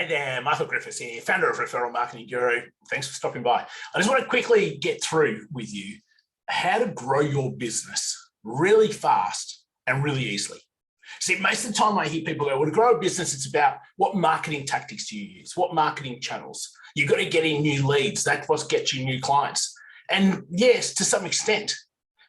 Hey there, Michael Griffiths here, founder of Referral Marketing Guru. Thanks for stopping by. I just want to quickly get through with you how to grow your business really fast and really easily. See, most of the time I hear people go, well, to grow a business, it's about what marketing tactics do you use? What marketing channels? You've got to get in new leads. That's what gets you new clients. And yes, to some extent,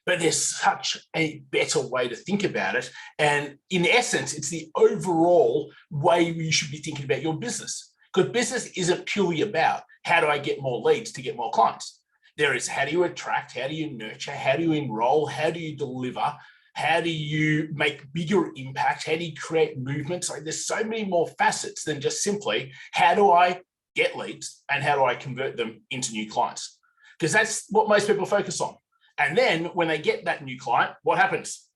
but there's such a better way to think about it. And in essence, it's the overall way you should be thinking about your business. Because business isn't purely about how do I get more leads to get more clients. There is how do you attract, how do you nurture, how do you enroll, how do you deliver, how do you make bigger impact, how do you create movements? Like there's so many more facets than just simply how do I get leads and how do I convert them into new clients? Because that's what most people focus on. And then when they get that new client, what happens?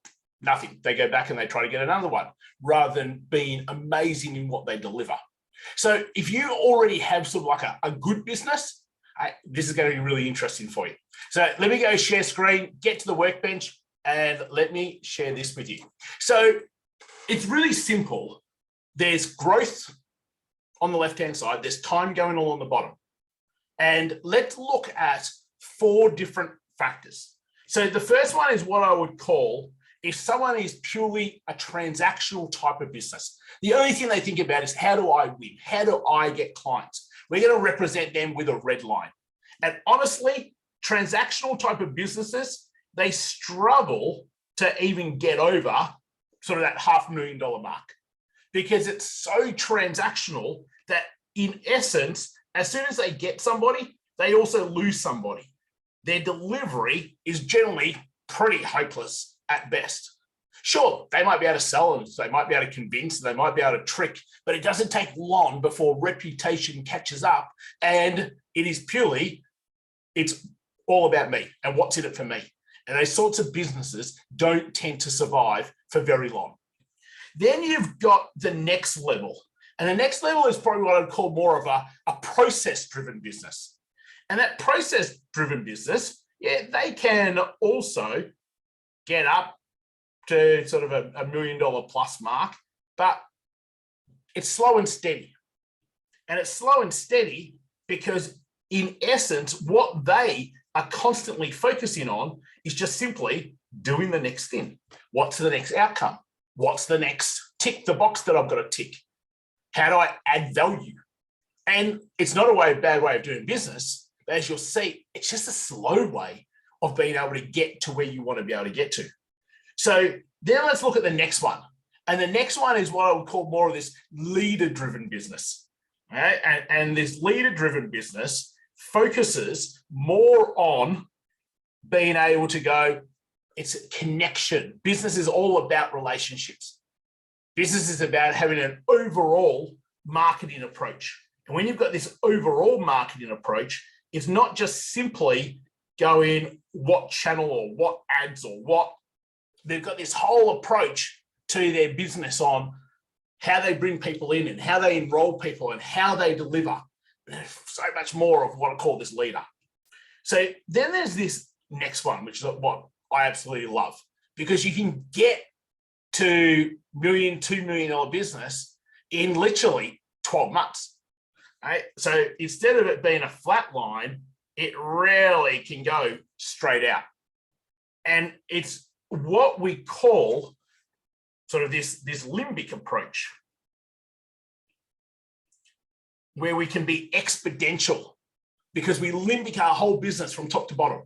Nothing. They go back and they try to get another one rather than being amazing in what they deliver. So if you already have sort of like a good business, this is going to be really interesting for you. So let me go share screen, get to the workbench, and let me share this with you. So it's really simple. There's growth on the left-hand side. There's time going on the bottom. And let's look at 4 different factors. So the first one is what I would call if someone is purely a transactional type of business. The only thing they think about is how do I win? How do I get clients? We're going to represent them with a red line. And honestly, transactional type of businesses, they struggle to even get over sort of that $500,000 mark because it's so transactional that in essence, as soon as they get somebody, they also lose somebody. Their delivery is generally pretty hopeless at best. Sure, they might be able to sell and they might be able to convince, they might be able to trick, but it doesn't take long before reputation catches up and it is purely, it's all about me and what's in it for me. And those sorts of businesses don't tend to survive for very long. Then you've got the next level. And the next level is probably what I'd call more of a process-driven business. And that process-driven business, yeah, they can also get up to sort of a $1 million plus mark, but it's slow and steady. And it's slow and steady because in essence, what they are constantly focusing on is just simply doing the next thing. What's the next outcome? What's the next tick the box that I've got to tick? How do I add value? And it's not a bad way of doing business. But as you'll see, it's just a slow way of being able to get to where you want to be able to get to. So then let's look at the next one. And the next one is what I would call more of this leader-driven business. All right? And this leader-driven business focuses more on being able to go, it's a connection. Business is all about relationships. Business is about having an overall marketing approach. And when you've got this overall marketing approach, it's not just simply going what channel or what ads or what, they've got this whole approach to their business on how they bring people in and how they enroll people and how they deliver. So much more of what I call this leader. So then there's this next one, which is what I absolutely love, because you can get to $1 million, $2 million business in literally 12 months. Right? So instead of it being a flat line, it really can go straight out. And it's what we call sort of this limbic approach, where we can be exponential because we limbic our whole business from top to bottom.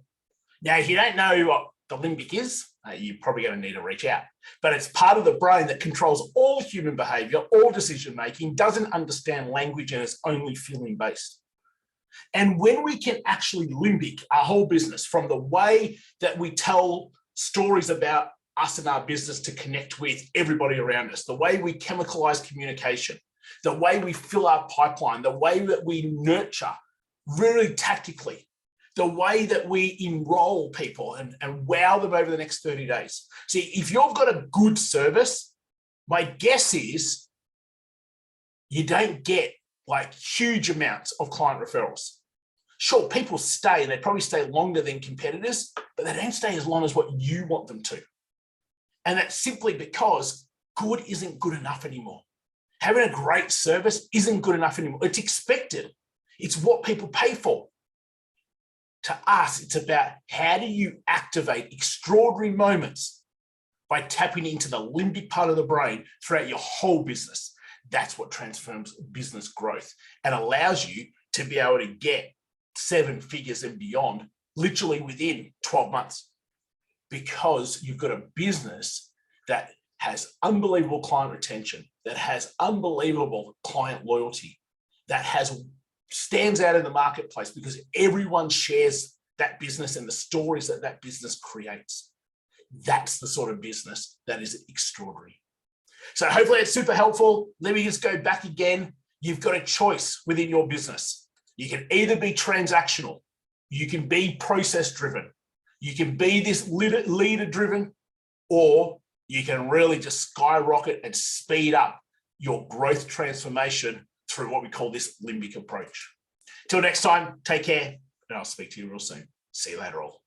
Now, if you don't know what the limbic is, you're probably going to need to reach out. But it's part of the brain that controls all human behavior, all decision-making, doesn't understand language, and is only feeling-based. And when we can actually limbic our whole business from the way that we tell stories about us and our business to connect with everybody around us, the way we chemicalize communication, the way we fill our pipeline, the way that we nurture really tactically, the way that we enroll people and wow them over the next 30 days. See, if you've got a good service, my guess is you don't get like huge amounts of client referrals. Sure, people stay and they probably stay longer than competitors, but they don't stay as long as what you want them to. And that's simply because good isn't good enough anymore. Having a great service isn't good enough anymore. It's expected. It's what people pay for. To us, it's about how do you activate extraordinary moments by tapping into the limbic part of the brain throughout your whole business. That's what transforms business growth and allows you to be able to get 7 figures and beyond literally within 12 months, because you've got a business that has unbelievable client retention, that has unbelievable client loyalty, that stands out in the marketplace because everyone shares that business and the stories that that business creates. That's the sort of business that is extraordinary. So hopefully it's super helpful. Let me just go back again. You've got a choice within your business. You can either be transactional, you can be process driven, you can be this leader driven, or you can really just skyrocket and speed up your growth transformation through what we call this limbic approach. Till next time, take care, and I'll speak to you real soon. See you later all.